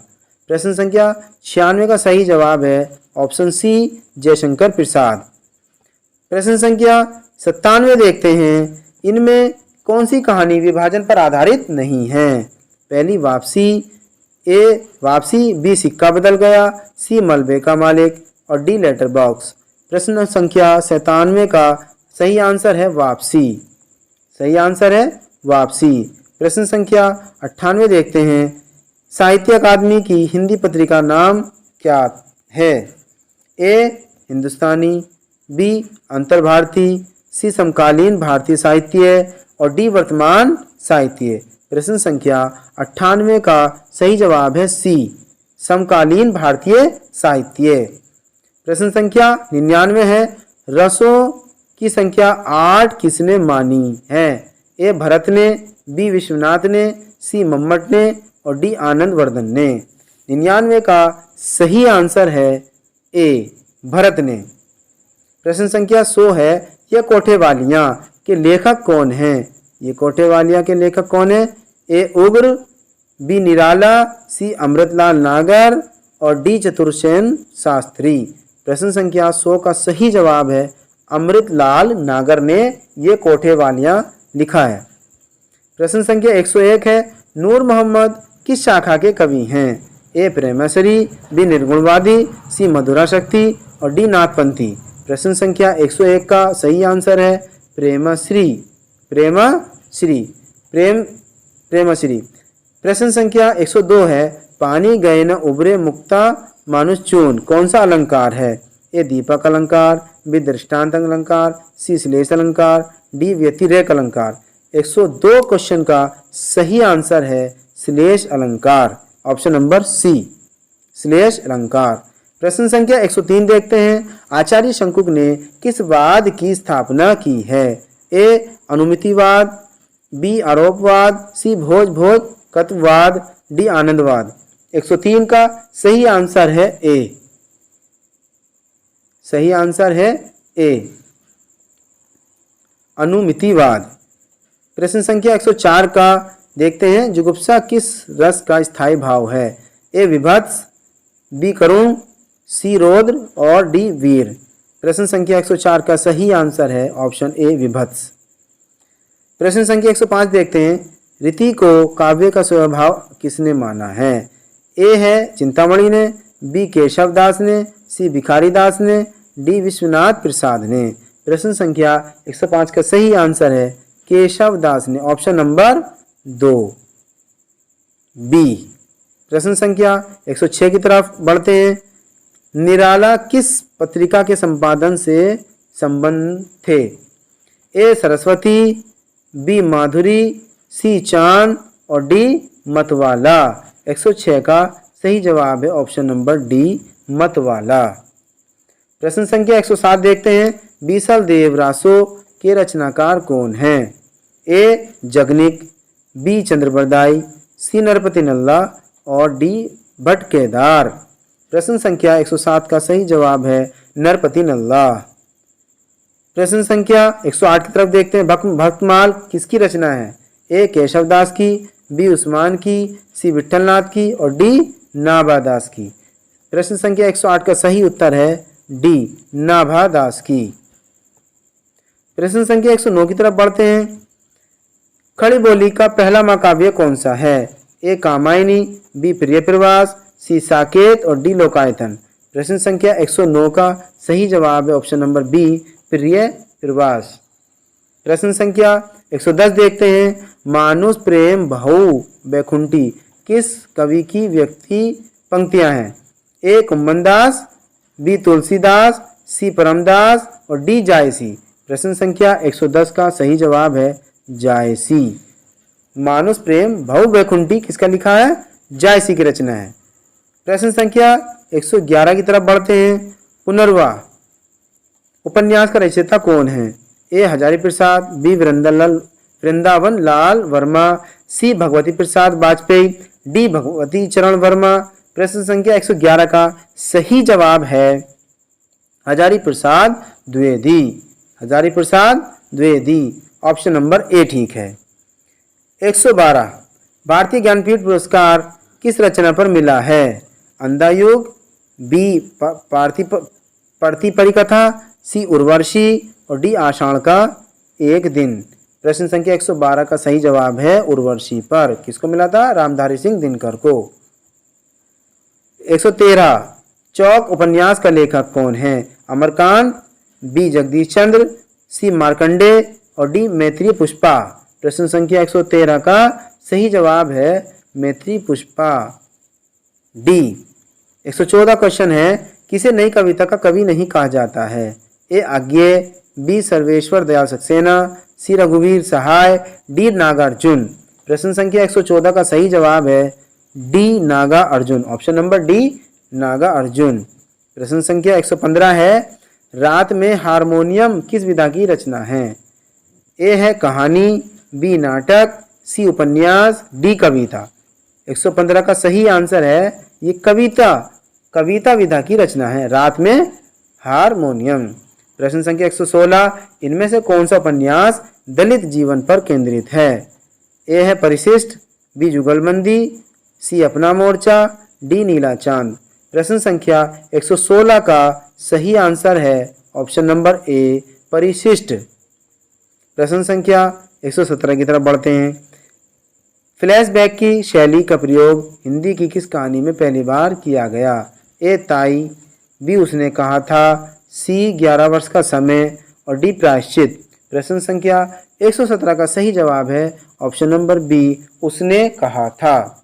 प्रश्न संख्या 96 का सही जवाब है ऑप्शन सी जयशंकर प्रसाद। प्रश्न संख्या 97 देखते हैं, इनमें कौन सी कहानी विभाजन पर आधारित नहीं है? पहली वापसी, ए वापसी, बी सिक्का बदल गया, सी मलबे का मालिक और डी लेटर बॉक्स। प्रश्न संख्या 97 का सही आंसर है वापसी। सही आंसर है वापसी। प्रश्न संख्या 98 देखते हैं, साहित्य अकादमी की हिंदी पत्रिका नाम क्या है? ए हिंदुस्तानी, बी अंतर्भारती, सी समकालीन भारतीय साहित्य और डी वर्तमान साहित्य। प्रश्न संख्या 98 का सही जवाब है सी समकालीन भारतीय साहित्य। प्रश्न संख्या 99 है, रसों की संख्या 8 किसने मानी है? ए भरत ने, बी विश्वनाथ ने, सी मम्मट ने और डी आनंद वर्धन ने। 99 का सही आंसर है ए भरत ने। प्रश्न संख्या 100 है, यह कोठेवालियाँ के लेखक कौन हैं? ये कोठेवालियाँ के लेखक कौन है? ए उग्र, बी निराला, सी अमृतलाल नागर और डी चतुर्सेन शास्त्री। प्रश्न संख्या 100 का सही जवाब है अमृतलाल नागर ने ये कोठेवालियाँ लिखा है। प्रश्न संख्या 101 है, नूर मोहम्मद किस शाखा के कवि हैं? ए प्रेमश्री, बी निर्गुणवादी, सी मधुरा शक्ति और डी नाथपंथी। प्रश्न संख्या 101 का सही आंसर है प्रेमश्री। प्रेमश्री। प्रश्न संख्या 102 है, पानी गए न उबरे मुक्ता मानुष चून कौन सा अलंकार है? ए दीपक अलंकार, बी दृष्टांत अलंकार, सी श्लेष अलंकार, डी व्यतिरेक अलंकार। 102 क्वेश्चन का सही आंसर है श्लेष अलंकार, ऑप्शन नंबर सी श्लेष अलंकार। प्रश्न संख्या 103 देखते हैं, आचार्य शंकुक ने किस वाद की स्थापना की है? ए अनुमितिवाद, बी आरोपवाद, सी भोज-कत्ववाद, डी आनंदवाद। 103 का सही आंसर है ए। सही आंसर है ए अनुमितिवाद। प्रश्न संख्या 104 का देखते हैं, जुगुप्सा किस रस का स्थायी भाव है? ए विभत्स, बी करुण, सी रौद्र और डी वीर। प्रश्न संख्या 104 का सही आंसर है ऑप्शन ए विभत्स। प्रश्न संख्या 105 देखते हैं, रीति को काव्य का स्वभाव किसने माना है? ए है चिंतामणि ने, बी केशव दास ने, सी भिखारी दास ने, डी विश्वनाथ प्रसाद ने। प्रश्न संख्या 105 का सही आंसर है केशव दास ने, ऑप्शन नंबर 2 बी। प्रश्न संख्या 106 की तरफ बढ़ते हैं। निराला किस पत्रिका के संपादन से संबंध थे? ए सरस्वती, बी माधुरी, सी चांद और डी मतवाला। 106 का सही जवाब है ऑप्शन नंबर डी मतवाला। प्रश्न संख्या 107 देखते हैं। बीसल देव रासो के रचनाकार कौन हैं? ए जगनिक, बी चंद्रबरदाई, सी नरपति नल्ला और डी भट्ट केदार। प्रश्न संख्या 107 का सही जवाब है नरपति नल्ला। प्रश्न संख्या 108 की तरफ देखते हैं। भक्तमाल किसकी रचना है? ए केशवदास की, बी उस्मान की, सी विठलनाथ की और डी नाभादास की। प्रश्न संख्या 108 का सही उत्तर है डी नाभादास की। प्रश्न संख्या 109 की तरफ बढ़ते हैं। खड़ी बोली का पहला महाकाव्य कौन सा है? ए कामायनी, बी प्रिय प्रवास, सी साकेत और डी लोकायतन। प्रश्न संख्या 109 का सही जवाब है ऑप्शन नंबर बी प्रिय प्रवास। प्रश्न संख्या 110 देखते हैं। मानुष प्रेम बहु बैकुंठी किस कवि की व्यक्ति पंक्तियां हैं? ए कुंभनदास, बी तुलसीदास, सी परमदास और डी जायसी। प्रश्न संख्या 110 का सही जवाब है जायसी। मानुष प्रेम बहु बैकुंठी किसका लिखा है? जायसी की रचना है। प्रश्न संख्या 111 की तरफ बढ़ते हैं। पुनर्वा उपन्यास का रचयिता कौन है? ए हजारी प्रसाद, बी वृंदावन लाल वर्मा, सी भगवती प्रसाद वाजपेयी, डी भगवती चरण वर्मा। प्रश्न संख्या 111 का सही जवाब है Hazari Prasad Dwivedi. Hazari Prasad Dwivedi, option number A ठीक है। 112 भारतीय ज्ञानपीठ पुरस्कार किस रचना पर मिला है? अंधायुग, बी पढ़ती परिकथा, सी उर्वशी और डी आषाढ़ का एक दिन। प्रश्न संख्या 112 का सही जवाब है उर्वशी पर। किसको मिला था? रामधारी सिंह दिनकर को। 113 चौक उपन्यास का लेखक कौन है? अमरकांत, बी जगदीश चंद्र, सी मार्कंडे और डी मैत्री पुष्पा। प्रश्न संख्या 113 का सही जवाब है मैत्री पुष्पा, डी। 114 क्वेश्चन है। किसे नई कविता का कवि नहीं कहा जाता है? ए आज्ञेय, बी सर्वेश्वर दयाल सक्सेना, सी रघुवीर सहाय, डी नागा अर्जुन। प्रश्न संख्या 114 का सही जवाब है D Naga Arjun, option number D Naga Arjun. प्रश्न संख्या 115 है। रात में हारमोनियम किस विधा की रचना है? ए है कहानी, बी नाटक, सी उपन्यास, डी कविता। 115 का सही आंसर है ये कविता विधा की रचना है, रात में हारमोनियम। प्रश्न संख्या 116 इनमें से कौन सा उपन्यास दलित जीवन पर केंद्रित है? ए है परिशिष्ट, बी जुगलबंदी, सी अपना मोर्चा, डी नीला चांद। प्रश्न संख्या 116 का सही आंसर है ऑप्शन नंबर ए परिशिष्ट। प्रश्न संख्या 117 की तरफ बढ़ते हैं। फ्लैशबैक की शैली का प्रयोग हिंदी की किस कहानी में पहली बार किया गया? ए ताई, बी उसने कहा था, सी 11 वर्ष का समय और डी प्रायश्चित। प्रश्न संख्या 117 का सही जवाब है ऑप्शन नंबर बी उसने कहा था।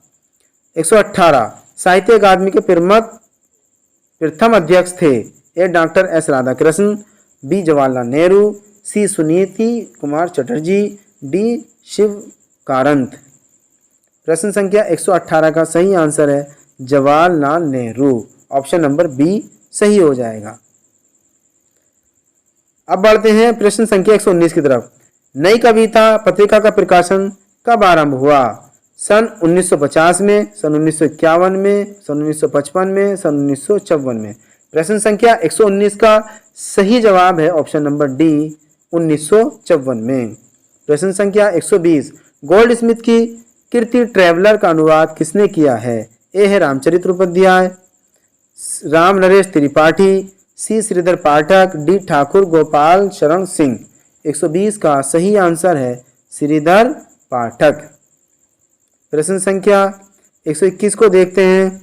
118 साहित्य अकादमी के प्रथम अध्यक्ष थे? A doctor S Radhakrishna, B Jawaharlal Nehru, C Suniti Kumar Chatterjee, D Shiv Karant. प्रश्न संख्या 118 का सही आंसर है Jawaharlal Nehru, option number B सही हो जाएगा। अब बढ़ते हैं प्रश्न संख्या 119 की तरफ। नई कविता पत्रिका का प्रकाशन कब आरंभ हुआ? सन 1950 में, सन 1951 में, सन 1955 में, सन 1954 में। प्रश्न संख्या 119 का सही जवाब है ऑप्शन नंबर डी 1954 में। प्रश्न संख्या 120 गोल्ड स्मिथ की कीर्ति ट्रैवलर का अनुवाद किसने किया है? ए है रामचरित्र उपाध्याय, राम नरेश त्रिपाठी, सी श्रीधर पाठक, डी ठाकुर गोपाल शरण सिंह। 120 का सही आंसर है श्रीधर पाठक। प्रश्न संख्या 121 को देखते हैं।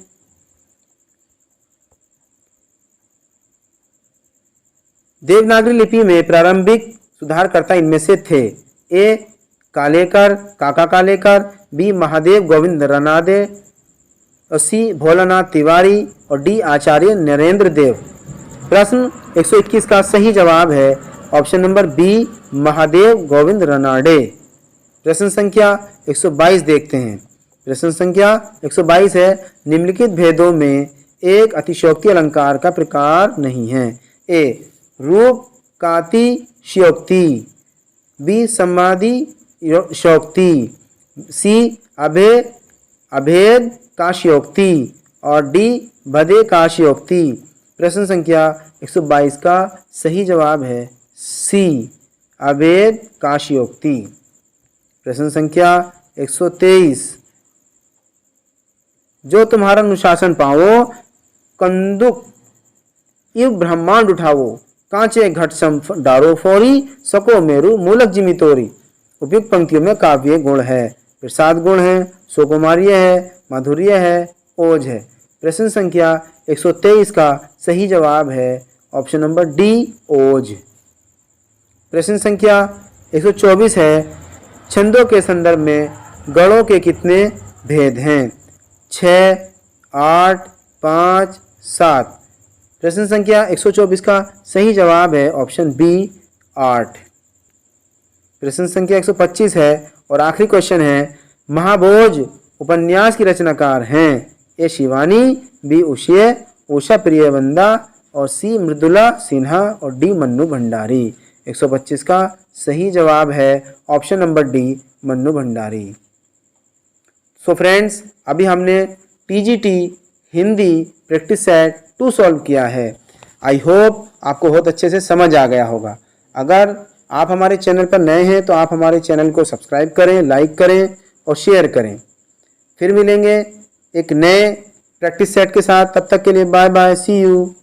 देवनागरी लिपि में प्रारंभिक सुधारकर्ता इनमें से थे: ए कालेकर, काका कालेकर, बी महादेव गोविंद रनादे, सी भोलानाथ तिवारी और डी आचार्य नरेंद्र देव। प्रश्न 121 का सही जवाब है option number B Mahadev Govind Ranade. प्रश्न संख्या 122 देखते हैं। प्रश्न संख्या 122 है, निम्नलिखित भेदों में एक अतिशयोक्ति अलंकार का प्रकार नहीं है। ए रूप कातिशयोक्ति, बी समाधि शयोक्ति, सी अभेद काशयोक्ति और डी भदे काशयोक्ति। प्रश्न संख्या 122 का सही जवाब है सी अभेद काशयोक्ति। प्रश्न संख्या 123, जो तुम्हारा अनुशासन पाओ, कंदुक इव ब्रह्मांड उठाओ, कांचे घट सम डारो फोरी, सको मेरु मूलक जिमी तोरी। उपयुक्त पंक्तियों में काव्य गुण है, प्रसाद गुण है, सुकुमार्य है, माधुर्य है, ओज है। प्रश्न संख्या 123 का सही जवाब है ऑप्शन नंबर डी ओज। प्रश्न संख्या 124 है, छंदों के संदर्भ में गणों के कितने भेद हैं? 6, 8, 5, 7। प्रश्न संख्या 124 का सही जवाब है ऑप्शन बी 8। प्रश्न संख्या 125 है और आखिरी क्वेश्चन है, महाभोज उपन्यास की रचनाकार हैं? ए शिवानी, बी उषा प्रियवंदा और सी मृदुला सिन्हा और डी मन्नू भंडारी। 125 का सही जवाब है option number D Mannu Bhandari. So friends, अभी हमने TGT Hindi practice set 2 solve किया है। आई होप आपको बहुत अच्छे से समझ आ गया होगा। अगर आप हमारे चैनल पर नए हैं तो आप हमारे चैनल को सब्सक्राइब करें, लाइक करें और शेयर करें। फिर मिलेंगे एक नए प्रैक्टिस सेट के साथ। तब तक के लिए बाय बाय, सी यू।